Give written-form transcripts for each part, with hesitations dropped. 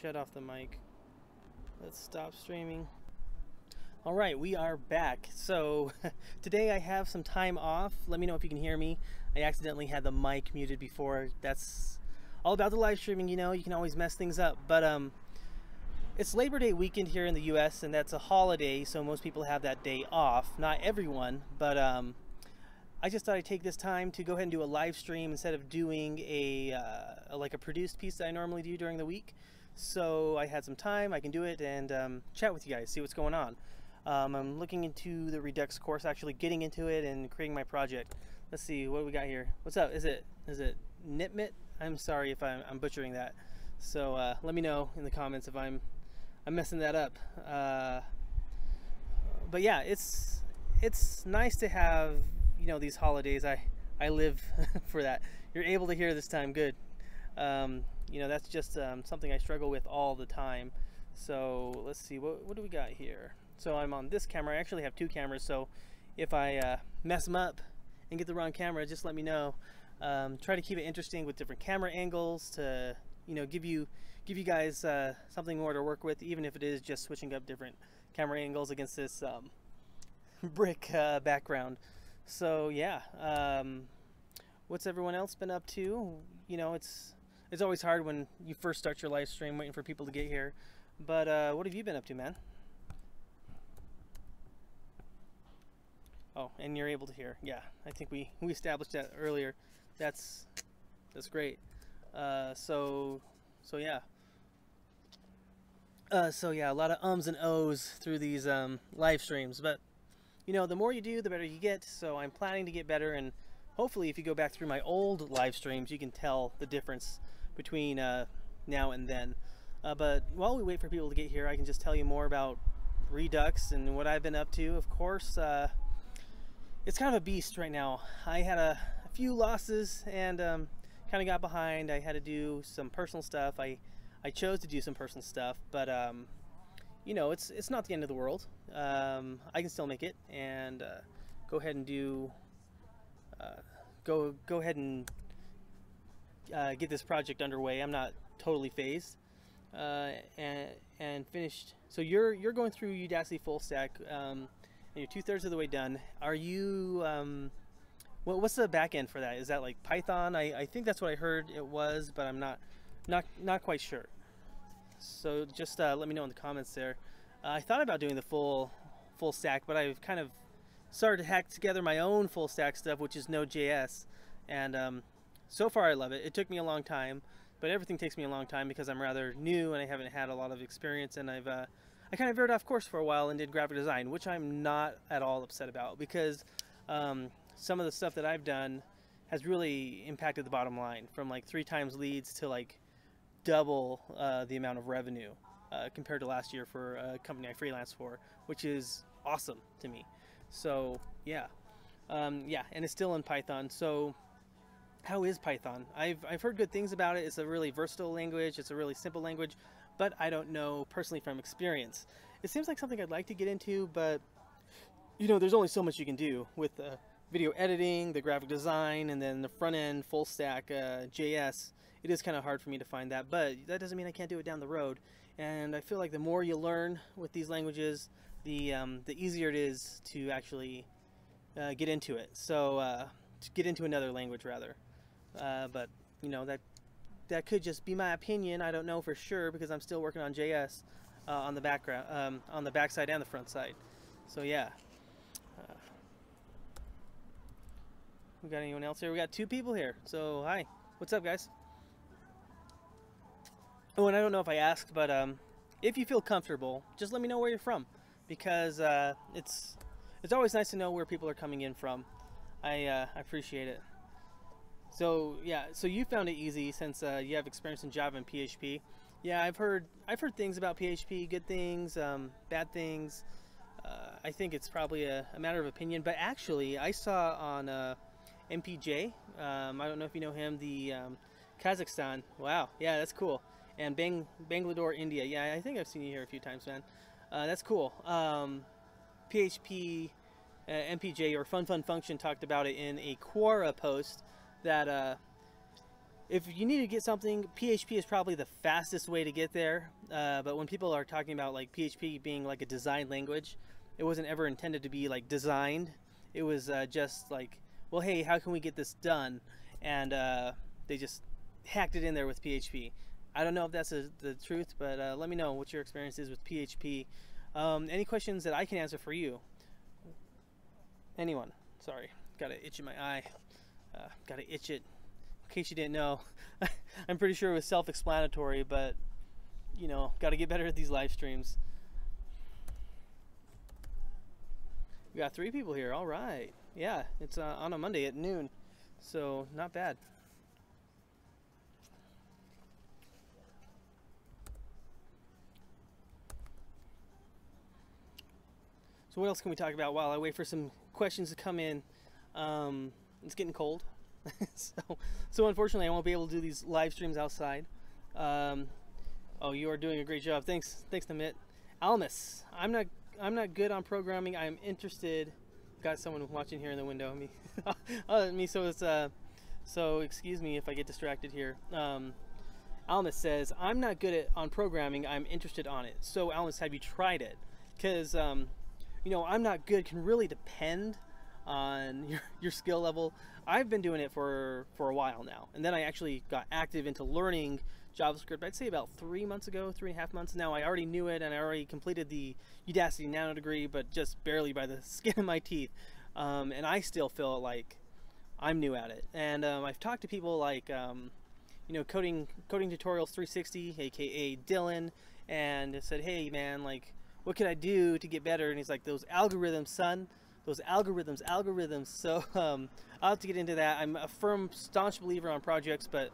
shut off the mic. Let's stop streaming. All right, we are back. So today I have some time off. Let me know if you can hear me. I accidentally had the mic muted before. That's all about the live streaming, you know. You can always mess things up. But it's Labor Day weekend here in the US, and that's a holiday, so most people have that day off. Not everyone, but I just thought I'd take this time to go ahead and do a live stream instead of doing a like a produced piece that I normally do during the week. So I had some time, I can do it and chat with you guys, see what's going on. I'm looking into the Redux course, actually getting into it and creating my project. Let's see what we got here. What's up? Is it Nitmit? I'm sorry if I'm butchering that. So let me know in the comments if I'm messing that up. But yeah, it's nice to have, you know, these holidays. I live for that. You're able to hear this time, good. You know, that's just something I struggle with all the time. So let's see, what do we got here? So I'm on this camera. I actually have two cameras, so if I mess them up and get the wrong camera, just let me know. Try to keep it interesting with different camera angles to, you know, give you guys something more to work with, even if it is just switching up different camera angles against this brick background. So yeah, what's everyone else been up to? You know, it's always hard when you first start your live stream waiting for people to get here. But what have you been up to, man? Oh, and you're able to hear. Yeah, I think we established that earlier. That's great. So yeah. So yeah, a lot of ums and ohs through these live streams, but you know, the more you do, the better you get. So I'm planning to get better, and hopefully if you go back through my old live streams, you can tell the difference between now and then. But while we wait for people to get here, I can just tell you more about Redux and what I've been up to. Of course, it's kind of a beast right now. I had a few losses and kind of got behind. I had to do some personal stuff. I chose to do some personal stuff, but you know, it's not the end of the world. I can still make it and go ahead and do go ahead and get this project underway. I'm not totally phased and finished. So you're going through Udacity full stack. And you're 2/3 of the way done. Are you what's the back end for that? Is that like Python? I think that's what I heard it was, but I'm not quite sure. So just let me know in the comments there. I thought about doing the full stack, but I've kind of started to hack together my own full stack stuff, which is Node.js, and so far I love it. It took me a long time, but everything takes me a long time because I'm rather new and I haven't had a lot of experience, and I kind of veered off course for a while and did graphic design, which I'm not at all upset about, because some of the stuff that I've done has really impacted the bottom line, from like 3 times leads to like double the amount of revenue compared to last year for a company I freelanced for, which is awesome to me. So yeah, yeah, and it's still in Python. So how is Python? I've heard good things about it. It's a really versatile language. It's a really simple language, but I don't know personally from experience. It seems like something I'd like to get into, but you know, there's only so much you can do with video editing, the graphic design, and then the front end full stack JS. It is kind of hard for me to find that, but that doesn't mean I can't do it down the road. And I feel like the more you learn with these languages, the easier it is to actually get into it. So to get into another language rather. But you know, that could just be my opinion. I don't know for sure because I'm still working on JS on the background, on the back side and the front side. So yeah. We got anyone else here? We got 2 people here. So hi, what's up, guys? Oh, and I don't know if I asked, but if you feel comfortable, just let me know where you're from, because it's always nice to know where people are coming in from. I appreciate it. So yeah, so you found it easy since you have experience in Java and PHP. Yeah, I've heard things about PHP, good things, bad things. I think it's probably a matter of opinion. But actually, I saw on MPJ, I don't know if you know him, the Kazakhstan. Wow, yeah, that's cool. And Bangalore, India. Yeah, I think I've seen you here a few times, man. That's cool. PHP, MPJ, or Fun Function talked about it in a Quora post that if you need to get something, PHP is probably the fastest way to get there. But when people are talking about like PHP being like a design language, it wasn't ever intended to be like designed. It was just like, well, hey, how can we get this done? And they just hacked it in there with PHP. I don't know if that's the truth, but let me know what your experience is with PHP. Any questions that I can answer for you? Anyone? Sorry, got an itch in my eye. Got to itch it. In case you didn't know, I'm pretty sure it was self-explanatory, but you know, got to get better at these live streams. We got 3 people here. All right. Yeah, it's on a Monday at noon, so not bad. So what else can we talk about while I wait for some questions to come in? It's getting cold. so unfortunately I won't be able to do these live streams outside. Oh, you are doing a great job. Thanks Namit. Almas, I'm not good on programming. I'm interested. Got someone watching here in the window. Me. So it's so excuse me if I get distracted here. Almas says I'm not good on programming. I'm interested on it. So Almas, have you tried it? Because you know, I'm not good can really depend on your skill level. I've been doing it for a while now, and then I actually got active into learning JavaScript, I'd say about 3 months ago, 3.5 months. Now I already knew it, and I already completed the Udacity Nano degree, but just barely by the skin of my teeth. And I still feel like I'm new at it. And I've talked to people like, you know, Coding Tutorials 360, aka Dylan, and said, hey man, like, what can I do to get better? And he's like, those algorithms, son. Those algorithms. So I'll have to get into that. I'm a firm, staunch believer on projects, but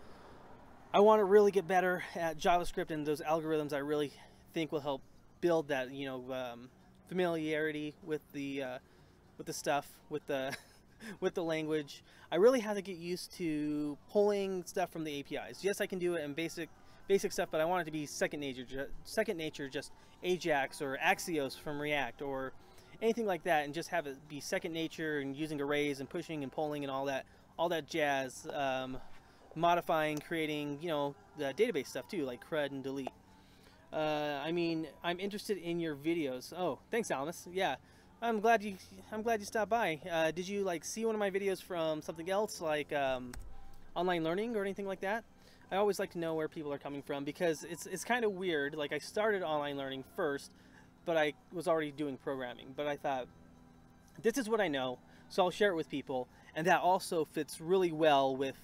I want to really get better at JavaScript, and those algorithms I really think will help build that, you know, familiarity with the stuff, with the with the language. I really have to get used to pulling stuff from the APIs. Yes, I can do it in basic stuff, but I want it to be second nature, just Ajax or Axios from React or anything like that, and just have it be second nature, and using arrays and pushing and polling and all that jazz. Modifying, creating, you know, the database stuff too, like CRUD and delete. I mean, I'm interested in your videos. Oh, thanks, Almas. Yeah, I'm glad you stopped by. Did you like see one of my videos from something else, like online learning or anything like that? I always like to know where people are coming from, because it's kind of weird. Like, I started online learning first, but I was already doing programming. But I thought, this is what I know, so I'll share it with people, and that also fits really well with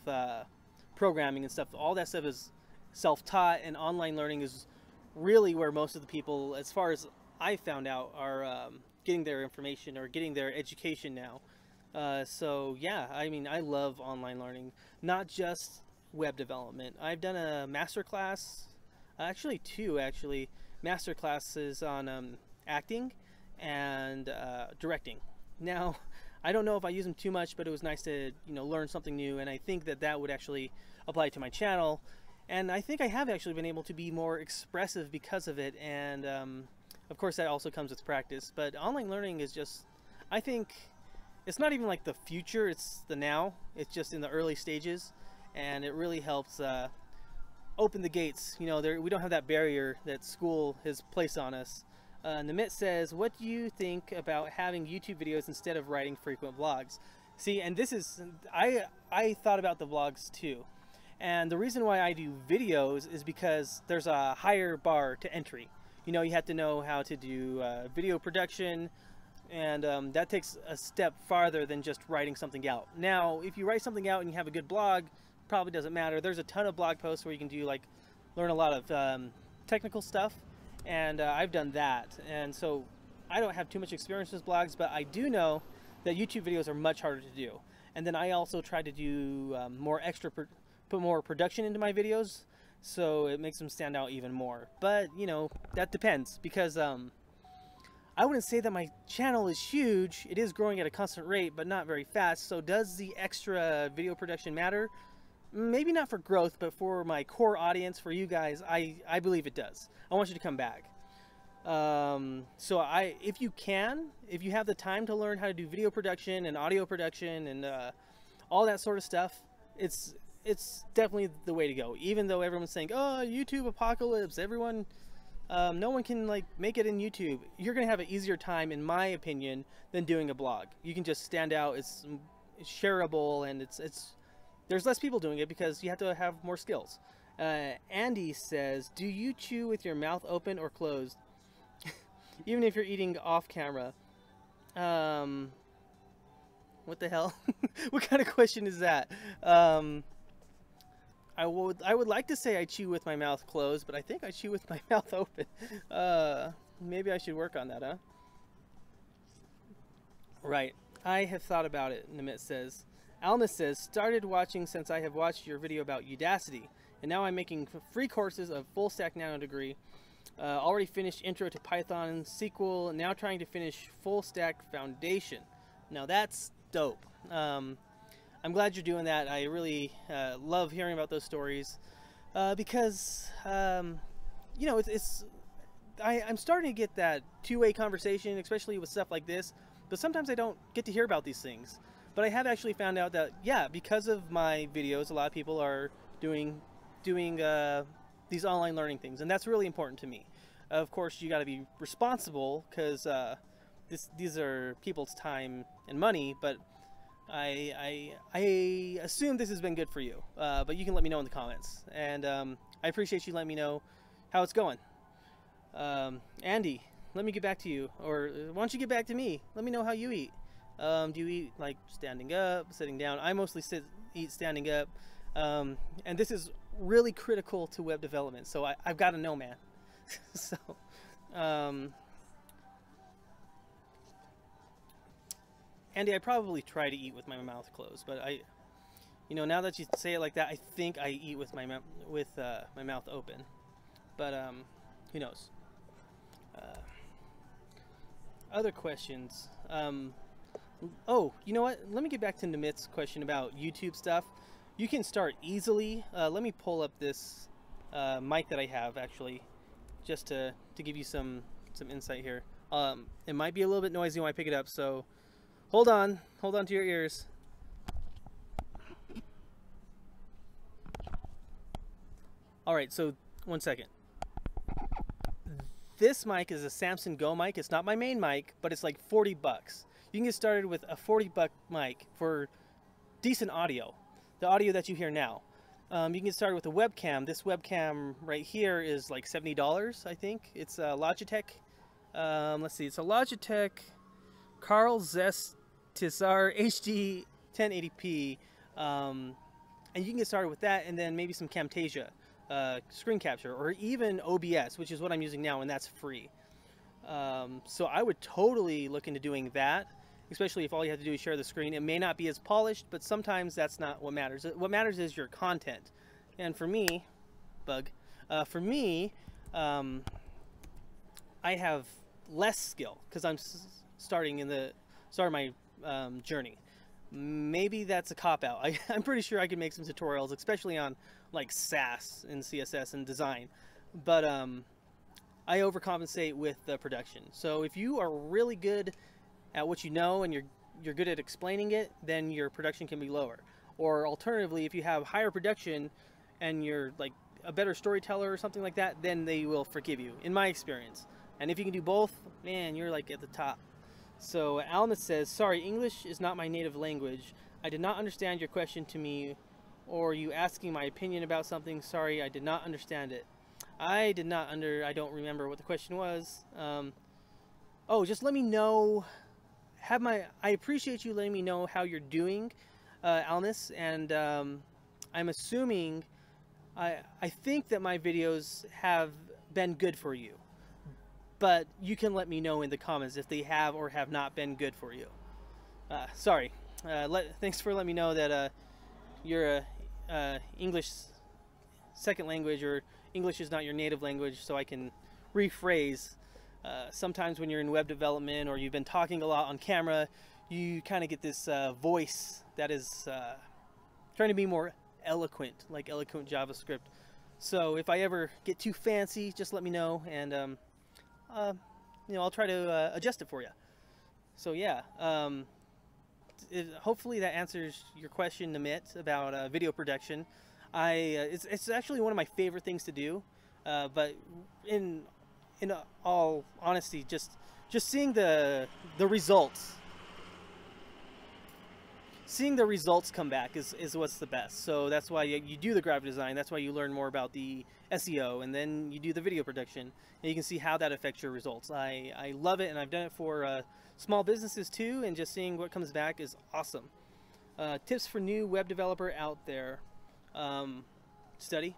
programming and stuff. All that stuff is self-taught, and online learning is really where most of the people, as far as I found out, are getting their information or getting their education now. So yeah, I mean, I love online learning, not just web development. I've done a master class, actually 2 master classes on acting and directing. Now, I don't know if I use them too much, but it was nice to, you know, learn something new, and I think that would actually apply to my channel. And I think I have actually been able to be more expressive because of it, and of course that also comes with practice. But online learning is just, I think, it's not even like the future, it's the now. It's just in the early stages, and it really helps open the gates. You know, we don't have that barrier that school has placed on us. Namit says, what do you think about having YouTube videos instead of writing frequent vlogs? See, and this is, I thought about the vlogs too. And the reason why I do videos is because there's a higher bar to entry. You know, you have to know how to do video production, and that takes a step farther than just writing something out. Now, if you write something out and you have a good blog, probably doesn't matter. There's a ton of blog posts where you can do, like, learn a lot of technical stuff, and I've done that. And so I don't have too much experience with blogs, but I do know that YouTube videos are much harder to do. And then I also try to do put more production into my videos, so it makes them stand out even more. But, you know, that depends, because I wouldn't say that my channel is huge. It is growing at a constant rate, but not very fast. So does the extra video production matter? Maybe not for growth, but for my core audience, for you guys, I believe it does. I want you to come back. So if you have the time to learn how to do video production and audio production and all that sort of stuff, it's definitely the way to go. Even though everyone's saying, oh, YouTube apocalypse, everyone, no one can like make it in YouTube. You're gonna have an easier time, in my opinion, than doing a blog. You can just stand out. It's shareable, and it's there's less people doing it because you have to have more skills. Andy says, do you chew with your mouth open or closed? Even if you're eating off camera. What the hell? What kind of question is that? I would like to say I chew with my mouth closed, but I think I chew with my mouth open. Maybe I should work on that, huh? Right. I have thought about it, Namit says. Alma says, started watching since I have watched your video about Udacity, and now I'm making free courses of full stack nano degree. Already finished intro to Python, SQL, and now trying to finish full stack foundation. Now that's dope. I'm glad you're doing that. I really love hearing about those stories because you know, I'm starting to get that two-way conversation, especially with stuff like this. But sometimes I don't get to hear about these things. But I have actually found out that, yeah, because of my videos, a lot of people are doing these online learning things, and that's really important to me. Of course, you got to be responsible because these are people's time and money. But I assume this has been good for you. But you can let me know in the comments, and I appreciate you letting me know how it's going. Andy, let me get back to you, or why don't you get back to me? Let me know how you eat. Do you eat like standing up, sitting down? I mostly eat standing up, and this is really critical to web development, so I've got to know, man. So Andy, I probably try to eat with my mouth closed, but you know, now that you say it like that, I think I eat with my mouth open, but who knows. Other questions. Oh, you know what? Let me get back to Namit's question about YouTube stuff. You can start easily. Let me pull up this mic that I have, actually, just to give you some insight here. It might be a little bit noisy when I pick it up, so hold on to your ears. All right, so 1 second. This mic is a Samson Go mic. It's not my main mic, but it's like 40 bucks. You can get started with a 40-buck mic for decent audio, the audio that you hear now. You can get started with a webcam. This webcam right here is like $70, I think. It's a Logitech. Let's see, it's a Logitech Carl Zeiss Tissar HD 1080p. And you can get started with that, and then maybe some Camtasia. Screen capture, or even OBS, which is what I'm using now, and that's free. So I would totally look into doing that, especially if all you have to do is share the screen. It may not be as polished, but sometimes that's not what matters. What matters is your content. And for me, I have less skill because I'm starting my journey. Maybe that's a cop-out. I'm pretty sure I could make some tutorials, especially on like Sass and CSS and design, but I overcompensate with the production. So if you are really good at what you know and you're good at explaining it, then your production can be lower. Or alternatively, if you have higher production and you're like a better storyteller or something like that, then they will forgive you, in my experience. And if you can do both, man, you're like at the top. So Alma says, sorry, English is not my native language. I did not understand your question to me, or you asking my opinion about something. Sorry, I did not understand it. I don't remember what the question was. Oh, just let me know. I appreciate you letting me know how you're doing, Alnis, and I'm assuming, I think that my videos have been good for you. But you can let me know in the comments if they have or have not been good for you. Sorry. Thanks for letting me know that you're English second language, or English is not your native language, so I can rephrase. Sometimes when you're in web development or you've been talking a lot on camera, you kind of get this voice that is trying to be more eloquent, like eloquent JavaScript. So if I ever get too fancy, just let me know, and you know, I'll try to adjust it for you. So yeah, hopefully that answers your question, Namit, about video production. It's actually one of my favorite things to do, but in all honesty, just seeing the results. Seeing the results come back is what's the best. So that's why you do the graphic design. That's why you learn more about the SEO, and then you do the video production, and you can see how that affects your results. I love it, and I've done it for small businesses too, and just seeing what comes back is awesome. Tips for new web developer out there: study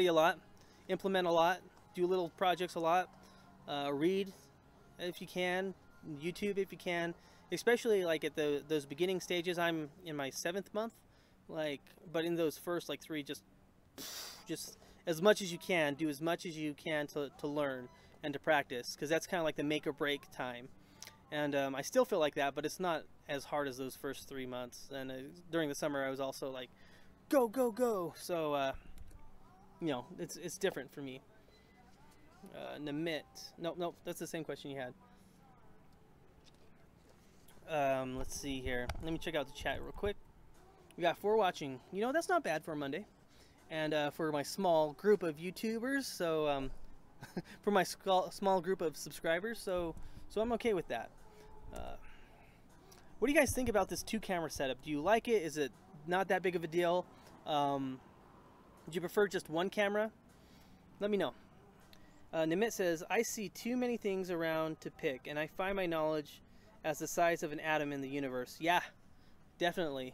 a lot, implement a lot, do little projects a lot, read if you can, YouTube if you can. Especially like at those beginning stages. I'm in my 7th month, but in those first 3, just as much as you can, do as much as you can to learn and to practice, because that's kind of like the make or break time. And I still feel like that, but it's not as hard as those first 3 months. And during the summer, I was also like, go, go, go. So you know, it's different for me. Namit, nope, that's the same question you had. Let's see here. Let me check out the chat real quick. We got 4 watching. You know, that's not bad for a Monday. And for my small group of YouTubers, so for my small group of subscribers, so I'm okay with that. What do you guys think about this 2-camera setup? Do you like it? Is it not that big of a deal? Do you prefer just 1 camera? Let me know. Nimit says, I see too many things around to pick, and I find my knowledge as the size of an atom in the universe. Yeah, definitely.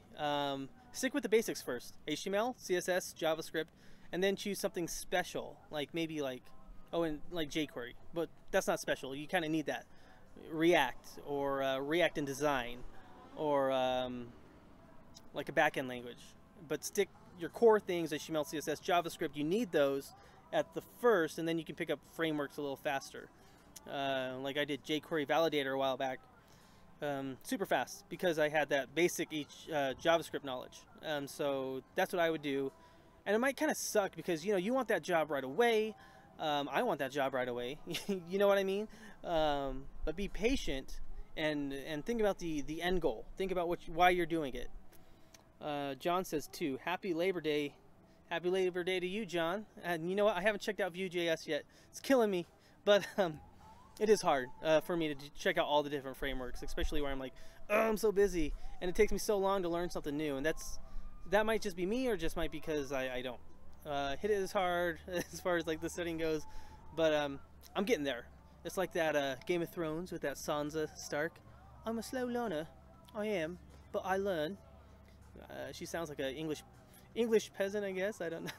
Stick with the basics first. HTML, CSS, JavaScript, and then choose something special, like maybe like jQuery. But that's not special. You kind of need that. React, or React in design, or like a backend language. But stick your core things, HTML, CSS, JavaScript. You need those at the first, and then you can pick up frameworks a little faster. Like I did jQuery Validator a while back. Super fast, because I had that basic JavaScript knowledge. So that's what I would do. And it might kind of suck, because you want that job right away. I want that job right away. You know what I mean? But be patient and think about the end goal. Think about why you're doing it. John says too, happy Labor Day. Happy Labor Day to you, John. And you know what? I haven't checked out Vue.js yet. It's killing me, but it is hard for me to check out all the different frameworks, especially where I'm like, oh, I'm so busy, and it takes me so long to learn something new. And that might just be me, or just might be because I don't hit it as hard as far as like the setting goes. But I'm getting there. It's like that Game of Thrones with that Sansa Stark. I'm a slow learner. I am, but I learn. She sounds like an English peasant, I guess. I don't know.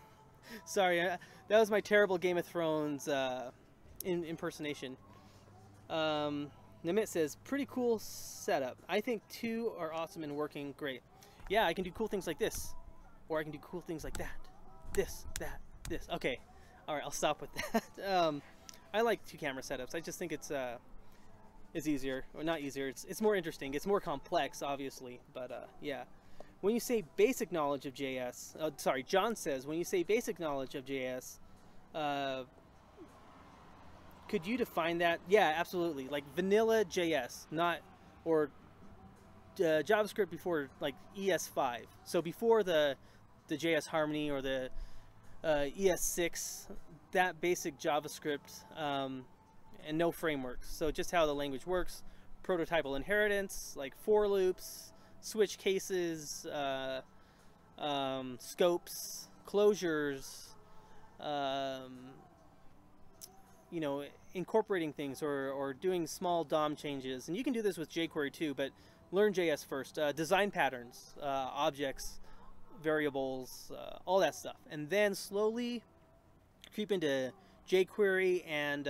Sorry, that was my terrible Game of Thrones impersonation. Nimit says, pretty cool setup. I think 2 are awesome and working great. Yeah, I can do cool things like this, or I can do cool things like that. This, that, this. Okay, all right, I'll stop with that. I like 2-camera setups. I just think it's easier, or not easier. It's more interesting. It's more complex, obviously, but yeah. When you say basic knowledge of JS, sorry, John says, when you say basic knowledge of JS, could you define that? Yeah, absolutely. Like vanilla JS, or JavaScript before like ES5. So before the JS Harmony or the ES6, that basic JavaScript, and no frameworks. So just how the language works, prototypal inheritance, like for loops, switch cases, scopes, closures, incorporating things or doing small DOM changes. And you can do this with jQuery too, but learn JS first. Design patterns, objects, variables, all that stuff. And then slowly creep into jQuery and,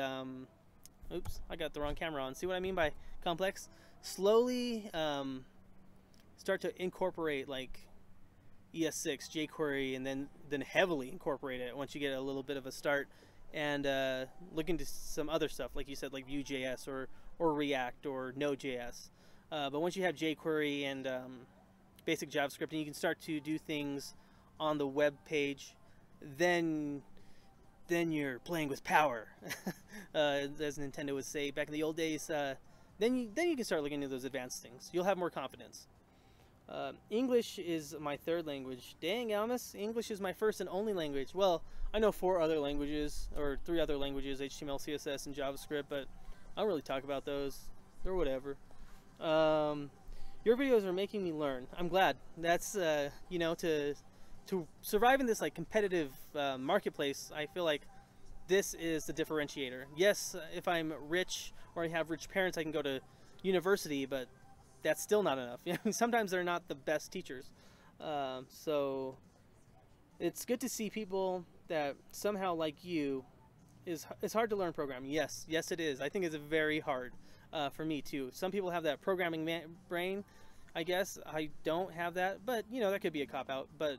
oops, I got the wrong camera on. See what I mean by complex? Slowly start to incorporate like ES6, jQuery, and then heavily incorporate it once you get a little bit of a start, and look into some other stuff, like you said, like Vue.js or React or Node.js. But once you have jQuery and basic JavaScript, and you can start to do things on the web page, then you're playing with power, as Nintendo would say back in the old days. then you can start looking into those advanced things. You'll have more confidence. English is my third language. Dang, Almus, English is my first and only language. Well, I know 4 other languages, or 3 other languages, HTML, CSS, and JavaScript, but I don't really talk about those. They're whatever. Your videos are making me learn. I'm glad. That's, you know, to survive in this like competitive marketplace, I feel like this is the differentiator. Yes, if I'm rich or I have rich parents, I can go to university, but that's still not enough. Sometimes they're not the best teachers. So it's good to see people that somehow like you it's hard to learn programming. Yes, it is. I think it's very hard for me too. Some people have that programming brain. I guess I don't have that, but you know, that could be a cop-out. But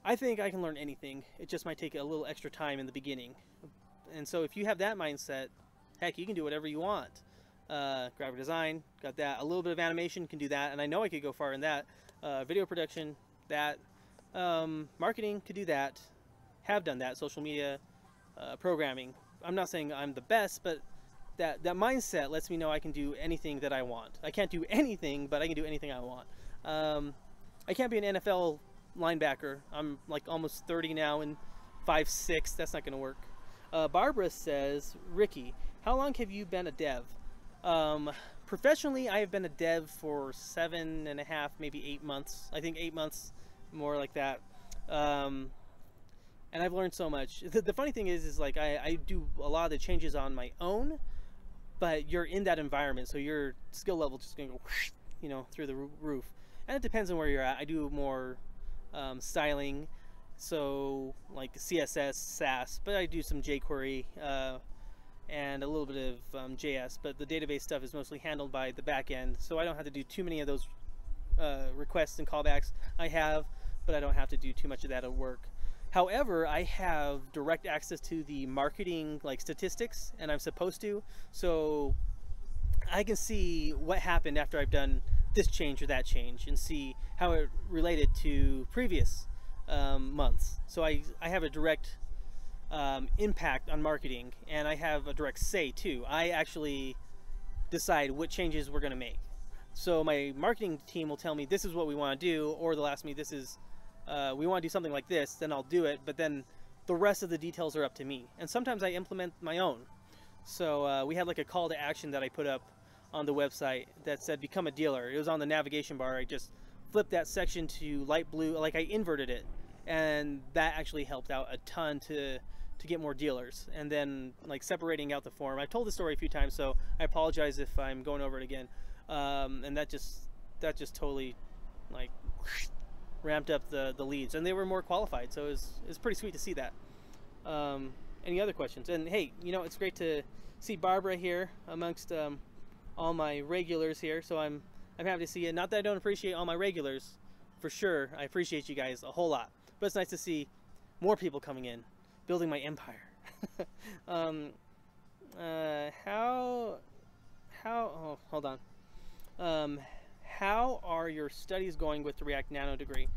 I think I can learn anything. It just might take a little extra time in the beginning. And so if you have that mindset, heck, you can do whatever you want. Graphic design, got that. A little bit of animation, can do that. And I know I could go far in that. Video production, that. Marketing, could do that. Have done that. Social media, programming. I'm not saying I'm the best, but that mindset lets me know I can do anything that I want. I can't do anything, but I can do anything I want. I can't be an NFL linebacker. I'm like almost 30 now and 5'6". That's not going to work. Barbara says, Ricky, how long have you been a dev? Professionally, I have been a dev for 7.5, maybe 8 months. I think 8 months, more like that. And I've learned so much. The funny thing is like I do a lot of the changes on my own, but you're in that environment, so your skill level just going to go, you know, through the roof. And it depends on where you're at. I do more styling, so like CSS, SAS, but I do some jQuery and a little bit of JS, but the database stuff is mostly handled by the back end, so I don't have to do too many of those requests and callbacks. I have, but I don't have to do too much of that at work. However, I have direct access to the marketing like statistics, and I'm supposed to, so I can see what happened after I've done this change or that change and see how it related to previous months. So I have a direct impact on marketing, and I have a direct say too. I actually decide what changes we're going to make. So my marketing team will tell me this is what we want to do, or they'll ask me this is we want to do something like this, then I'll do it, but then the rest of the details are up to me. And sometimes I implement my own. So we had like a call to action that I put up on the website that said become a dealer. It was on the navigation bar. I just flipped that section to light blue, like I inverted it, and that actually helped out a ton to get more dealers. And then like separating out the form. I've told the story a few times, so I apologize if I'm going over it again. And that just totally like ramped up the leads, and they were more qualified, so it's pretty sweet to see that. Any other questions? And hey, you know, it's great to see Barbara here amongst all my regulars here, so I'm happy to see it. Not that I don't appreciate all my regulars, for sure. I appreciate you guys a whole lot, but it's nice to see more people coming in, building my empire. Oh, hold on. How are your studies going with the React Nano degree?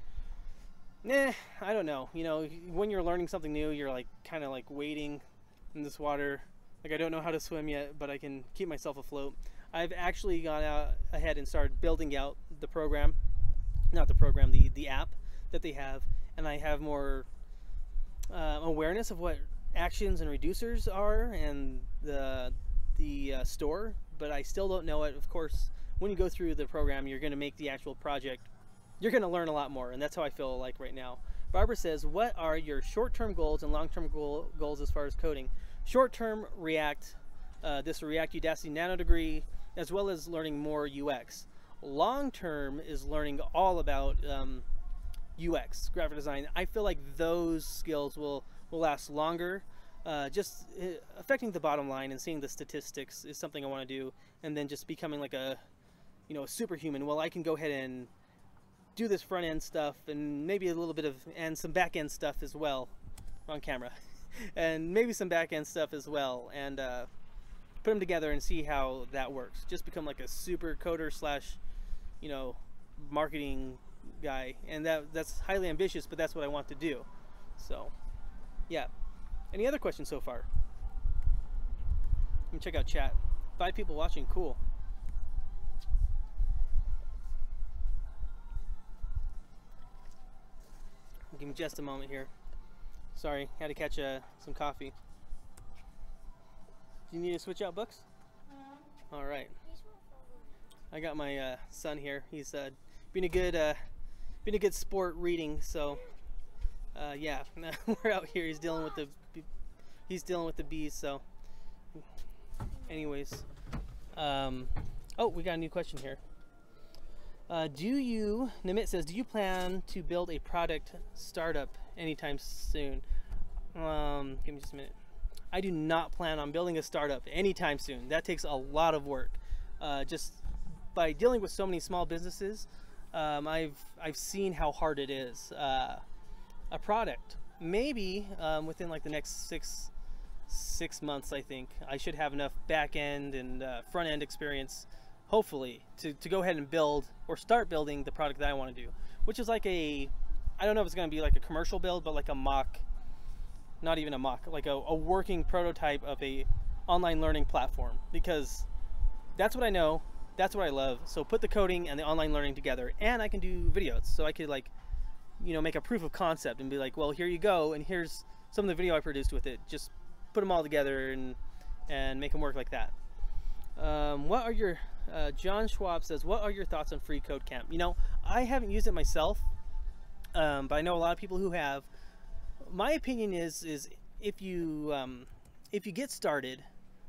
I don't know. You know, when you're learning something new, you're like kind of like wading in this water. Like I don't know how to swim yet, but I can keep myself afloat. I've actually gone out ahead and started building out the program, not the program, the app that they have, and I have more awareness of what actions and reducers are and the store, but I still don't know it. Of course, when you go through the program, you're going to make the actual project. You're going to learn a lot more, and that's how I feel like right now. Barbara says, what are your short-term goals and long-term goals as far as coding? Short-term, React, this React Udacity Nano degree, as well as learning more UX. Long-term is learning all about UX, graphic design. I feel like those skills will last longer. Just affecting the bottom line and seeing the statistics is something I want to do, and then just becoming like a superhuman. Well, I can go ahead and do this front end stuff and maybe a little bit of and some back end stuff as well. Wrong camera. And maybe some back end stuff as well, and put them together and see how that works. Just become like a super coder slash marketing guy, and that's highly ambitious, but that's what I want to do. So yeah. Any other questions so far? Let me check out chat. 5 people watching. Cool. Give me just a moment here. Sorry, had to catch some coffee. Do you need to switch out books? All right. I got my son here. He's been a good sport reading. So yeah, we're out here. He's dealing with the bees. So, anyways, oh, we got a new question here. Nimit says, do you plan to build a product startup anytime soon? Give me just a minute. I do not plan on building a startup anytime soon. That takes a lot of work. Just by dealing with so many small businesses, I've seen how hard it is. A product, maybe within like the next six months, I think I should have enough back end and front end experience, hopefully, to go ahead and build or start building the product that I want to do, which is like I don't know if it's going to be like a commercial build, but like a mock, not even a mock, like a working prototype of a online learning platform, because that's what I know, that's what I love. So put the coding and the online learning together, and I can do videos. So I could, like, you know, make a proof of concept and be like, well, here you go, and here's some of the video I produced with it. Just put them all together and make them work like that. What are your John Schwab says, what are your thoughts on Free Code Camp? You know, I haven't used it myself, but I know a lot of people who have. My opinion is if you get started,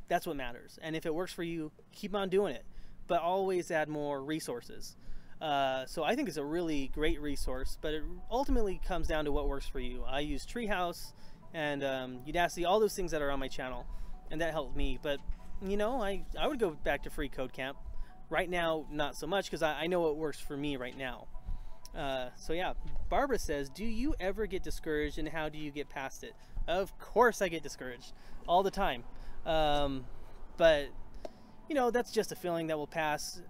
that's what matters, and if it works for you, keep on doing it, but always add more resources. So I think it's a really great resource, but it ultimately comes down to what works for you. I use Treehouse and Udacity, all those things that are on my channel, and that helped me. But you know, I would go back to Free Code Camp. Right now, not so much, because I know what works for me right now. So yeah, Barbara says, do you ever get discouraged, and how do you get past it? Of course I get discouraged all the time. But you know, that's just a feeling that will pass.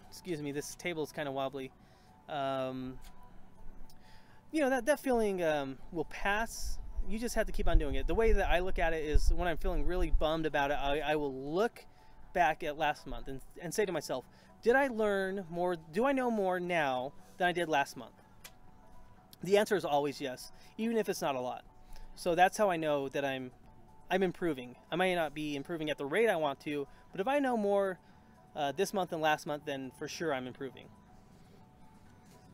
Excuse me, this table is kind of wobbly. You know, that feeling will pass. You just have to keep on doing it. The way that I look at it is, when I'm feeling really bummed about it, I will look back at last month and say to myself, did I learn more? Do I know more now than I did last month? The answer is always yes, even if it's not a lot. So that's how I know that I'm improving. I might not be improving at the rate I want to, but if I know more this month than last month, then for sure I'm improving.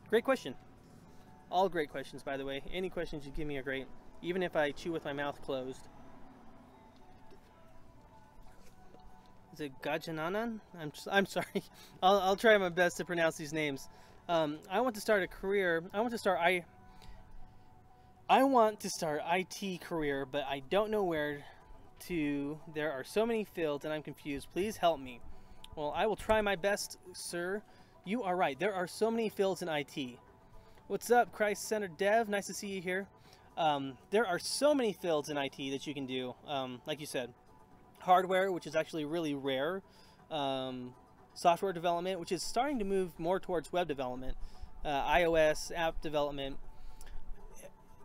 Great question. All great questions, by the way. Any questions you give me are great, even if I chew with my mouth closed. Is it Gajananan? I'm sorry. I'll try my best to pronounce these names. I want to start a career. I want to start IT career, but I don't know where to. There are so many fields and I'm confused. Please help me. Well, I will try my best, sir. You are right. There are so many fields in IT. What's up, Christ-centered dev? Nice to see you here. There are so many fields in IT that you can do. Like you said, hardware, which is actually really rare. Software development, which is starting to move more towards web development. iOS, app development.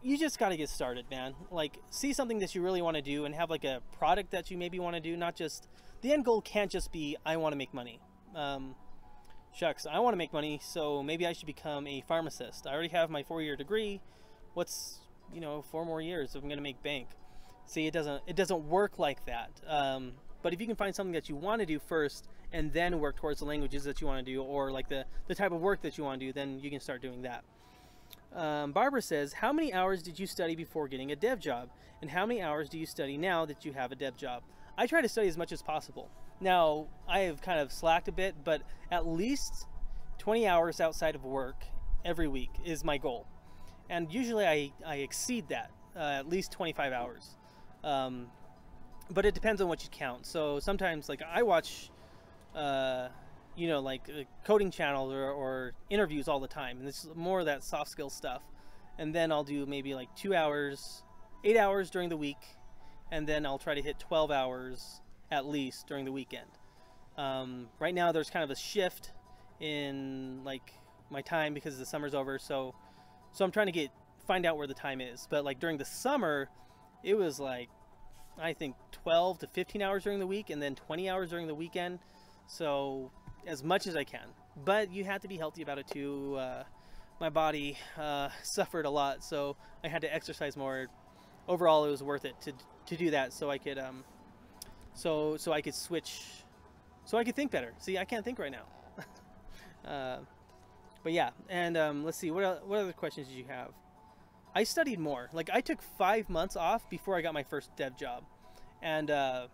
You just got to get started, man. Like, see something that you really want to do and have like a product that you maybe want to do. Not just, the end goal can't just be, I want to make money. Shucks, I want to make money, so maybe I should become a pharmacist. I already have my 4-year degree. What's, you know, 4 more years if I'm going to make bank? See, it doesn't work like that. But if you can find something that you want to do first and then work towards the languages that you want to do, or like the type of work that you want to do, then you can start doing that. Barbara says, how many hours did you study before getting a dev job? And how many hours do you study now that you have a dev job? I try to study as much as possible. Now, I have kind of slacked a bit, but at least 20 hours outside of work every week is my goal. And usually I exceed that, at least 25 hours. But it depends on what you count. So sometimes, like, I watch, you know, like coding channels or interviews all the time. And it's more of that soft skill stuff. And then I'll do maybe like 2 hours, 8 hours during the week. And then I'll try to hit 12 hours at least during the weekend. Right now there's kind of a shift in like my time because the summer's over. So I'm trying to find out where the time is. But like during the summer, it was like, I think 12 to 15 hours during the week and then 20 hours during the weekend. So as much as I can, but you have to be healthy about it too. My body suffered a lot, so I had to exercise more. Overall, it was worth it to do that, so I could so I could switch, so I could think better. See, I can't think right now. But yeah, and let's see, what other questions did you have? I studied more. Like, I took 5 months off before I got my first dev job, and I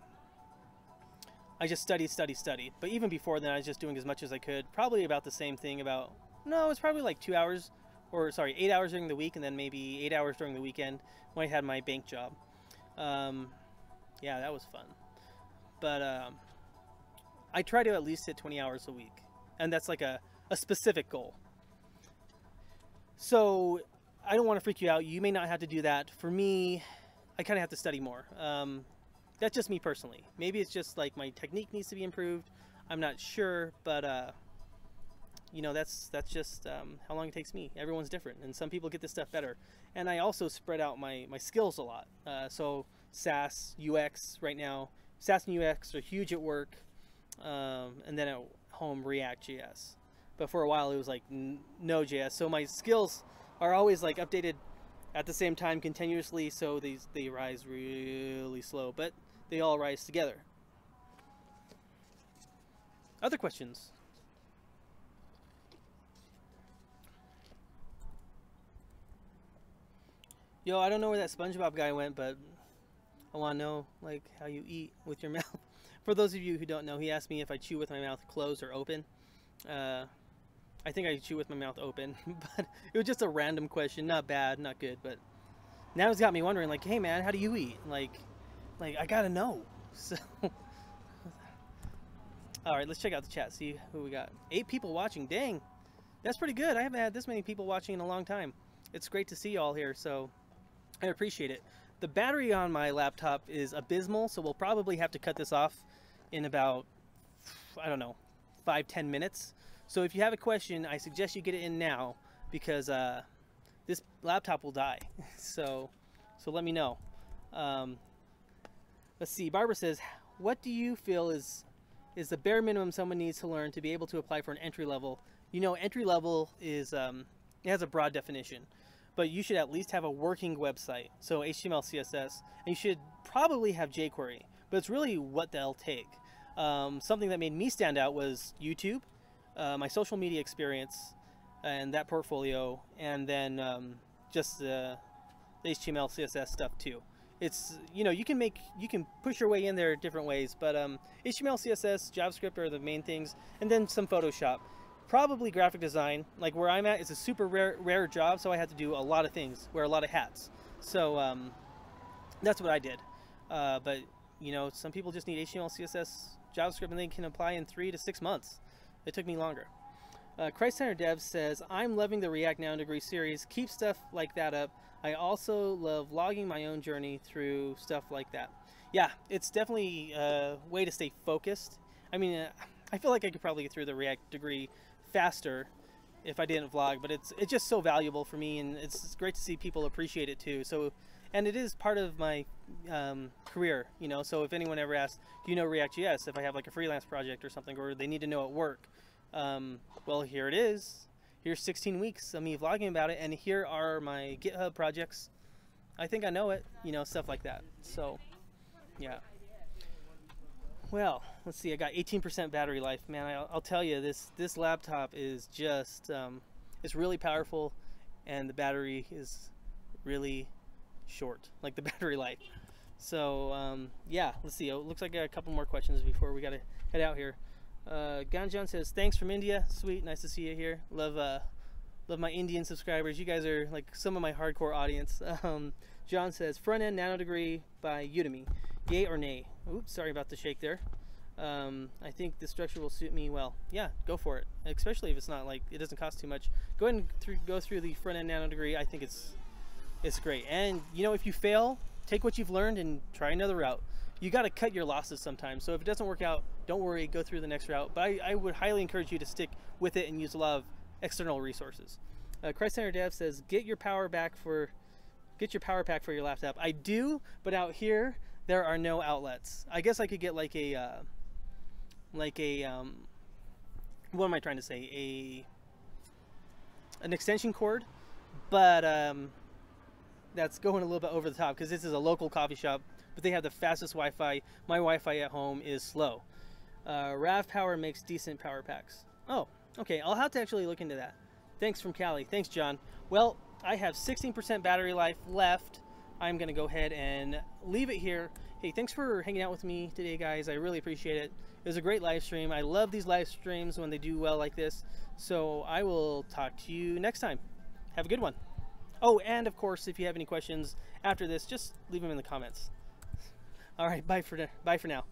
just studied. But even before then, I was just doing as much as I could. Probably about the same thing. No, it's probably like 2 hours, or sorry, 8 hours during the week, and then maybe 8 hours during the weekend when I had my bank job. Yeah, that was fun. But I try to at least hit 20 hours a week, and that's like a specific goal. So I don't want to freak you out. You may not have to do that. For me, I kind of have to study more. That's just me personally. Maybe it's just like my technique needs to be improved. I'm not sure, but you know, that's just how long it takes me. Everyone's different, and some people get this stuff better. And I also spread out my skills a lot. So SAS, UX right now. SAS and UX are huge at work, and then at home React.js. But for a while it was like Node.js. So my skills are always like updated at the same time continuously, so they rise really slow, but they all rise together. Other questions? Yo, I don't know where that SpongeBob guy went, but I want to know like how you eat with your mouth. For those of you who don't know, he asked me if I chew with my mouth closed or open. I think I chew with my mouth open, but it was just a random question. Not bad, not good, but now it's got me wondering, like, hey man, how do you eat? Like I gotta know. So, all right, let's check out the chat, see who we got. 8 people watching, dang, that's pretty good. I haven't had this many people watching in a long time. It's great to see you all here, so I appreciate it. The battery on my laptop is abysmal, so we'll probably have to cut this off in about, I don't know, 5-10 minutes. So if you have a question, I suggest you get it in now, because this laptop will die. So let me know. Let's see. Barbara says, what do you feel is the bare minimum someone needs to learn to be able to apply for an entry level? You know, entry level is it has a broad definition, but you should at least have a working website. So HTML, CSS, and you should probably have jQuery. But it's really what they'll take. Something that made me stand out was YouTube. My social media experience and that portfolio, and then just the HTML, CSS stuff too. It's, you know, you can push your way in there different ways, but HTML, CSS, JavaScript are the main things, and then some Photoshop. Probably graphic design. Like where I'm at, it's a super rare job, so I had to do a lot of things, wear a lot of hats. So that's what I did. But you know, some people just need HTML, CSS, JavaScript, and they can apply in 3 to 6 months. It took me longer. Christ Center Dev says, I'm loving the React Nanodegree series. Keep stuff like that up. I also love logging my own journey through stuff like that. Yeah, it's definitely a way to stay focused. I mean, I feel like I could probably get through the React degree faster if I didn't vlog, but it's just so valuable for me, and it's great to see people appreciate it too. So, and it is part of my career, you know. So if anyone ever asks, do you know React.js? If I have like a freelance project or something, or they need to know at work, well, here it is. Here's 16 weeks of me vlogging about it, and here are my GitHub projects. I think I know it, you know, stuff like that. So, yeah. Well, let's see. I got 18% battery life, man. I'll tell you, this laptop is just it's really powerful, and the battery is really short, like the battery life. So yeah, let's see. It looks like I got a couple more questions before we gotta head out here. Ganjan says, thanks from India. Sweet, nice to see you here. Love my Indian subscribers. You guys are like some of my hardcore audience. John says, front end nanodegree by Udemy. Yay or nay? Oops, sorry about the shake there. I think the structure will suit me well. Yeah, go for it. Especially if it's not like, it doesn't cost too much. Go ahead and go through the front end nanodegree. I think it's great. And you know, if you fail, take what you've learned and try another route. You got to cut your losses sometimes. So if it doesn't work out, don't worry, go through the next route. But I would highly encourage you to stick with it and use a lot of external resources. Christ Center Dev says, get your power pack for your laptop. I do, but out here there are no outlets. I guess I could get like a what am I trying to say? An extension cord, but that's going a little bit over the top because this is a local coffee shop, but they have the fastest Wi-Fi. My Wi-Fi at home is slow. RAV Power makes decent power packs. Oh, okay. I'll have to actually look into that. Thanks from Cali. Thanks, John. Well, I have 16% battery life left. I'm going to go ahead and leave it here. Hey, thanks for hanging out with me today, guys. I really appreciate it. It was a great live stream. I love these live streams when they do well like this. So I will talk to you next time. Have a good one. Oh, and of course, if you have any questions after this, just leave them in the comments. All right, bye for now.